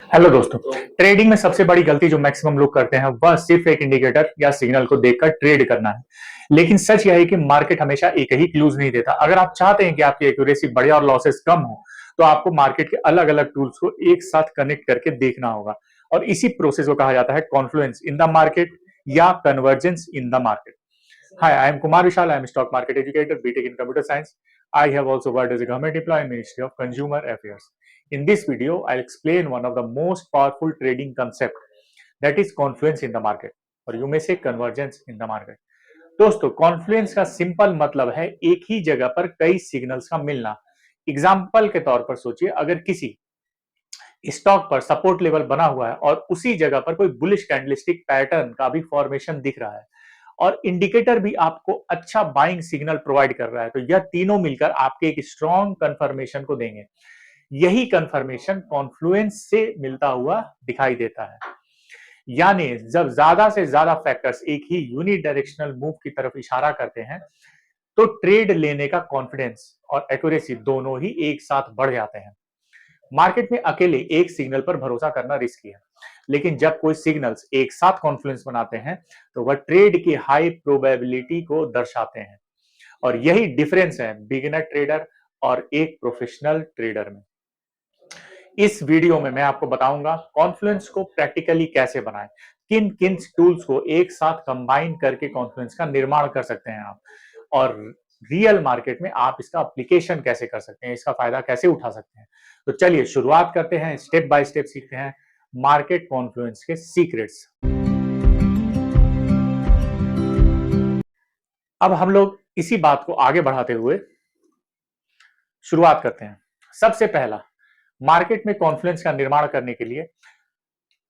Hello दोस्तों। Trading में सबसे बड़ी गलती जो मैक्सिमम लोग करते हैं वह सिर्फ एक इंडिकेटर या सिग्नल को देखकर ट्रेड करना है। लेकिन सच यह है कि मार्केट हमेशा एक ही क्लूज नहीं देता। अगर आप चाहते हैं कि आपकी एक्यूरेसी बढ़े और लॉसेस कम हो तो आपको मार्केट के अलग अलग टूल्स को एक साथ कनेक्ट करके देखना होगा। और इसी प्रोसेस को कहा जाता है कॉन्फ्लुएंस इन द मार्केट या convergence in the market. Hi, I am Kumar Vishal. I am a stock market educator, BTech in computer science. I have also worked as a government employee in Ministry of Consumer Affairs. In this video, I'll explain one of the most powerful trading concept that is confluence in the market, or you may say convergence in the market. दोस्तों, Confluence का simple मतलब है एक ही जगह पर कई signals का मिलना। एग्जाम्पल के तौर पर सोचिए, अगर किसी स्टॉक पर सपोर्ट लेवल बना हुआ है और उसी जगह पर कोई बुलिश कैंडलस्टिक पैटर्न का भी फॉर्मेशन दिख रहा है और इंडिकेटर भी आपको अच्छा बाइंग सिग्नल प्रोवाइड कर रहा है, तो यह तीनों मिलकर आपके एक स्ट्रॉन्ग कंफर्मेशन को देंगे। यही कंफर्मेशन कॉन्फ्लुएंस से मिलता हुआ दिखाई देता है। यानी जब ज्यादा से ज्यादा फैक्टर्स एक ही यूनिडायरेक्शनल मूव की तरफ इशारा करते हैं तो ट्रेड लेने का कॉन्फिडेंस और एक्यूरेसी दोनों ही एक साथ बढ़ जाते हैं। मार्केट में अकेले एक सिग्नल पर भरोसा करना रिस्की है, लेकिन जब कोई सिग्नल्स एक साथ कॉन्फ्लुएंस बनाते हैं तो वह ट्रेड की हाई प्रोबेबिलिटी को दर्शाते हैं। और यही डिफरेंस है बिगिनर ट्रेडर और एक प्रोफेशनल ट्रेडर में। इस वीडियो में मैं आपको बताऊंगा कॉन्फ्लुएंस को प्रैक्टिकली कैसे बनाएं, किन किन टूल्स को एक साथ कंबाइन करके कॉन्फ्लुएंस का निर्माण कर सकते हैं आप, और रियल मार्केट में आप इसका एप्लीकेशन कैसे कर सकते हैं, इसका फायदा कैसे उठा सकते हैं। तो चलिए शुरुआत करते हैं, स्टेप बाय स्टेप सीखते हैं मार्केट कॉन्फ्लुएंस के सीक्रेट्स। अब हम लोग इसी बात को आगे बढ़ाते हुए शुरुआत करते हैं। सबसे पहला, मार्केट में कॉन्फ्लुएंस का निर्माण करने के लिए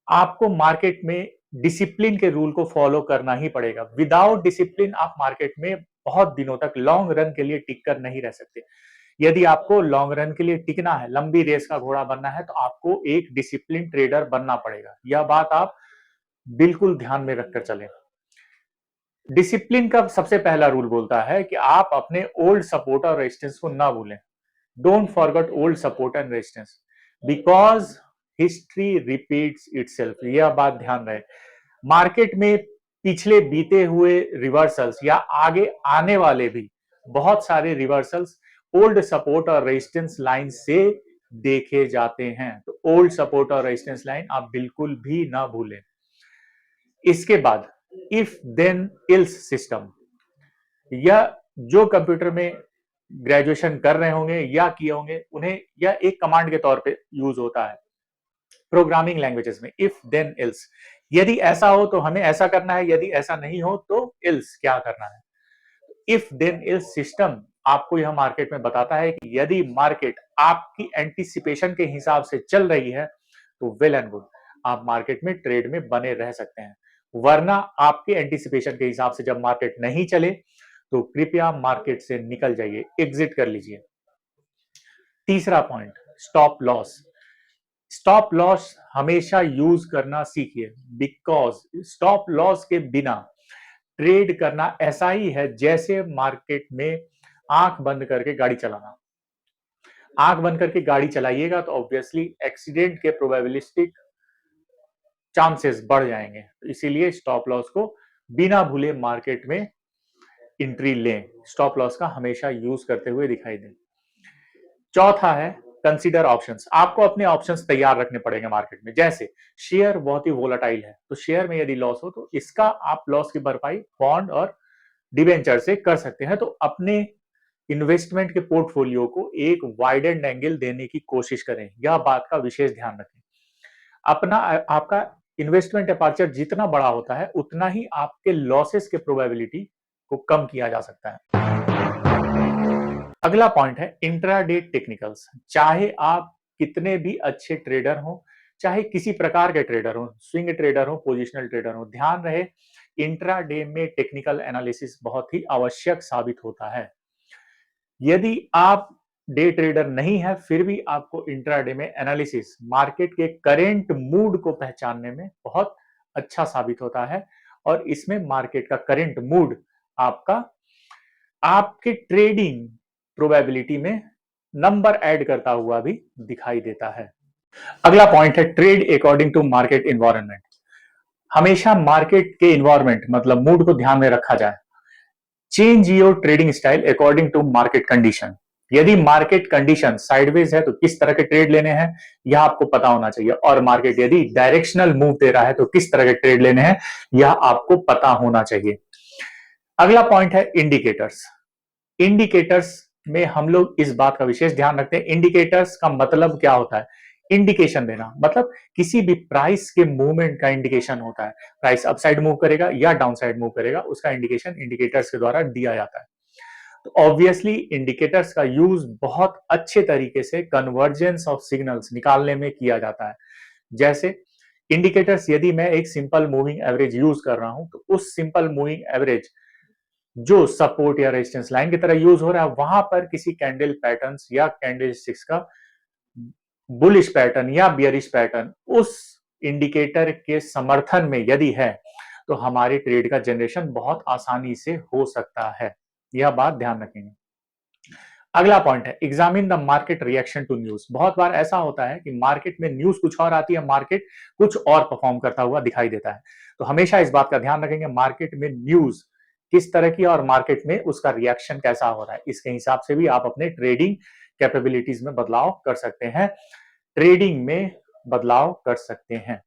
आपको मार्केट में डिसिप्लिन के रूल को फॉलो करना ही पड़ेगा। विदाउट डिसिप्लिन आप मार्केट में बहुत दिनों तक लॉन्ग रन के लिए टिक कर नहीं रह सकते। यदि आपको लॉन्ग रन के लिए टिकना है, लंबी रेस का घोड़ा बनना है, तो आपको एक डिसिप्लिन ट्रेडर बनना पड़ेगा। यह बात आप बिल्कुल ध्यान में रखकर चलें। डिसिप्लिन का सबसे पहला रूल बोलता है कि आप अपने ओल्ड सपोर्ट और रेजिस्टेंस को ना भूलें। Don't forget old support and resistance because history repeats itself. यह बात ध्यान रहे, मार्केट में पिछले बीते हुए रिवर्सल्स या आगे आने वाले भी बहुत सारे रिवर्सल्स ओल्ड सपोर्ट और रेजिस्टेंस लाइन से देखे जाते हैं। तो ओल्ड सपोर्ट और रेजिस्टेंस लाइन आप बिल्कुल भी ना भूलें। इसके बाद इफ देन इल्स सिस्टम, यह जो कंप्यूटर में ग्रेजुएशन कर रहे होंगे या किए होंगे उन्हें यह एक कमांड के तौर पे यूज होता है प्रोग्रामिंग लैंग्वेजेस में। इफ देन इल्स, यदि ऐसा हो तो हमें ऐसा करना है, यदि ऐसा नहीं हो तो इल्स क्या करना है। इफ देन इल्स सिस्टम आपको यह मार्केट में बताता है कि यदि मार्केट आपकी एंटीसिपेशन के हिसाब से चल रही है तो वेल एंड गुड, आप मार्केट में ट्रेड में बने रह सकते हैं। वरना आपके एंटीसिपेशन के हिसाब से जब मार्केट नहीं चले तो कृपया मार्केट से निकल जाइए, एग्जिट कर लीजिए। तीसरा point, stop loss. Stop loss हमेशा यूज करना सीखिए, बिकॉज स्टॉप लॉस के बिना ट्रेड करना ऐसा ही है जैसे मार्केट में आंख बंद करके गाड़ी चलाना। आंख बंद करके गाड़ी चलाइएगा तो ऑब्वियसली एक्सीडेंट के प्रोबेबिलिस्टिक चांसेस बढ़ जाएंगे। तो इसीलिए स्टॉप लॉस को बिना भूले मार्केट में एंट्री लें, स्टॉप लॉस का हमेशा यूज करते हुए दिखाई दें। चौथा है कंसीडर ऑप्शंस। आपको अपने ऑप्शंस तैयार रखने पड़ेंगे मार्केट में। जैसे शेयर बहुत ही वोलाटाइल है, तो शेयर में यदि लॉस हो तो इसका आप लॉस की भरपाई बॉन्ड और डिबेंचर से कर सकते हैं। तो अपने इन्वेस्टमेंट के पोर्टफोलियो को एक वाइडेंड एंगल देने की कोशिश करें, यह बात का विशेष ध्यान रखें। अपना आपका इन्वेस्टमेंट अपर्चर जितना बड़ा होता है उतना ही आपके लॉसेस के प्रोबेबिलिटी को कम किया जा सकता है। अगला पॉइंट है इंट्राडे टेक्निकल्स। चाहे आप कितने भी अच्छे ट्रेडर हो, चाहे किसी प्रकार के ट्रेडर हो, स्विंग ट्रेडर हो, पोजिशनल ट्रेडर हो, ध्यान रहे इंट्राडे में टेक्निकल एनालिसिस बहुत ही आवश्यक साबित होता है। यदि आप डे ट्रेडर नहीं है फिर भी आपको इंट्राडे में एनालिसिस मार्केट के करेंट मूड को पहचानने में बहुत अच्छा साबित होता है। और इसमें मार्केट का करेंट मूड आपका आपके ट्रेडिंग प्रोबेबिलिटी में नंबर ऐड करता हुआ भी दिखाई देता है। अगला पॉइंट है trade according to market environment. हमेशा मार्केट के इन्वायरमेंट मतलब मूड को ध्यान में रखा जाए। Change your trading style according to market condition. यदि मार्केट कंडीशन साइडवेज है तो किस तरह के ट्रेड लेने हैं यह आपको पता होना चाहिए, और मार्केट यदि डायरेक्शनल मूव दे रहा है तो किस तरह के ट्रेड लेने हैं यह आपको पता होना चाहिए। अगला पॉइंट है इंडिकेटर्स। इंडिकेटर्स में हम लोग इस बात का विशेष ध्यान रखते हैं। इंडिकेटर्स का मतलब क्या होता है? इंडिकेशन देना, मतलब किसी भी प्राइस के मूवमेंट का इंडिकेशन होता है। प्राइस अपसाइड मूव करेगा या डाउनसाइड मूव करेगा, उसका इंडिकेशन इंडिकेटर्स के द्वारा दिया जाता है। तो ऑब्वियसली इंडिकेटर्स का यूज बहुत अच्छे तरीके से कन्वर्जेंस ऑफ सिग्नल्स निकालने में किया जाता है। जैसे इंडिकेटर्स, यदि मैं एक सिंपल मूविंग एवरेज यूज कर रहा हूं तो उस सिंपल मूविंग एवरेज जो सपोर्ट या रेजिस्टेंस लाइन की तरह यूज हो रहा है, वहां पर किसी कैंडल पैटर्न्स या कैंडल स्टिक्स का बुलिश पैटर्न या बियरिश पैटर्न उस इंडिकेटर के समर्थन में यदि है तो हमारे ट्रेड का जनरेशन बहुत आसानी से हो सकता है। यह बात ध्यान रखेंगे। अगला पॉइंट है examine the market reaction to news. बहुत बार ऐसा होता है कि मार्केट में न्यूज कुछ और आती है, मार्केट कुछ और परफॉर्म करता हुआ दिखाई देता है। तो हमेशा इस बात का ध्यान रखेंगे मार्केट में न्यूज किस तरह की और मार्केट में उसका रिएक्शन कैसा हो रहा है। इसके हिसाब से भी आप अपने ट्रेडिंग कैपेबिलिटीज में बदलाव कर सकते हैं, ट्रेडिंग में बदलाव कर सकते हैं।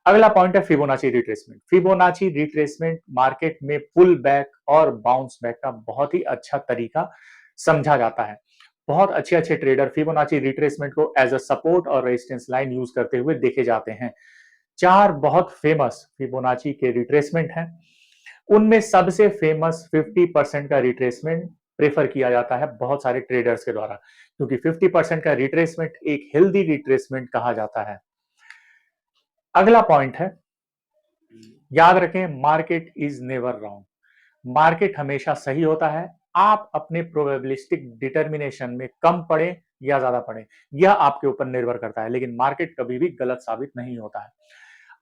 अगला पॉइंट है Fibonacci retracement. Fibonacci retracement market में पुल बैक और बाउंस बैक का बहुत ही अच्छा तरीका समझा जाता है। बहुत अच्छे अच्छे ट्रेडर फिबोनाची रिट्रेसमेंट को एज अ सपोर्ट और रेजिस्टेंस लाइन यूज करते हुए देखे जाते हैं। 4 बहुत फेमस फिबोनाची के रिट्रेसमेंट हैं। उनमें सबसे फेमस 50% का रिट्रेसमेंट प्रेफर किया जाता है बहुत सारे ट्रेडर्स के द्वारा, क्योंकि 50% का रिट्रेसमेंट एक हेल्दी रिट्रेसमेंट कहा जाता है। अगला पॉइंट है याद रखें market is never wrong. Market हमेशा सही होता है। आप अपने प्रोबेबिलिस्टिक डिटर्मिनेशन में कम पड़े या ज्यादा पड़े यह आपके ऊपर निर्भर करता है, लेकिन मार्केट कभी भी गलत साबित नहीं होता है।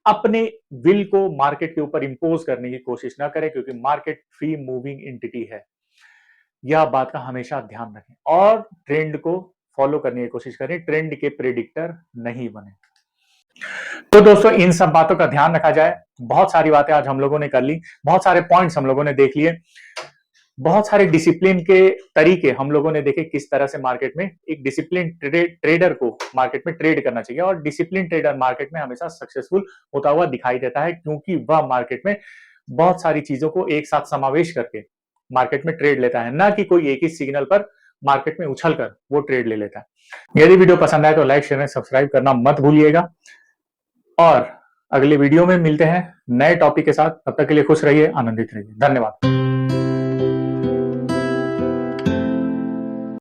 अपने विल को मार्केट के ऊपर इंपोज करने की कोशिश ना करें, क्योंकि मार्केट फ्री मूविंग एंटिटी है। यह बात का हमेशा ध्यान रखें और ट्रेंड को फॉलो करने की कोशिश करें, ट्रेंड के प्रेडिक्टर नहीं बने। तो दोस्तों इन सब बातों का ध्यान रखा जाए। बहुत सारी बातें आज हम लोगों ने कर ली, बहुत सारे पॉइंट्स हम लोगों ने देख लिए, बहुत सारे डिसिप्लिन के तरीके हम लोगों ने देखे किस तरह से मार्केट में एक डिसिप्लिन ट्रेडर को मार्केट में ट्रेड करना चाहिए। और डिसिप्लिन ट्रेडर मार्केट में हमेशा सक्सेसफुल होता हुआ दिखाई देता है, क्योंकि वह मार्केट में बहुत सारी चीजों को एक साथ समावेश करके मार्केट में ट्रेड लेता है, ना कि कोई एक ही सिग्नल पर मार्केट में उछलकर वो ट्रेड ले लेता है। यदि वीडियो पसंद आए तो लाइक शेयर सब्सक्राइब करना मत भूलिएगा, और अगले वीडियो में मिलते हैं नए टॉपिक के साथ। तब तक के लिए खुश रहिए, आनंदित रहिए। धन्यवाद।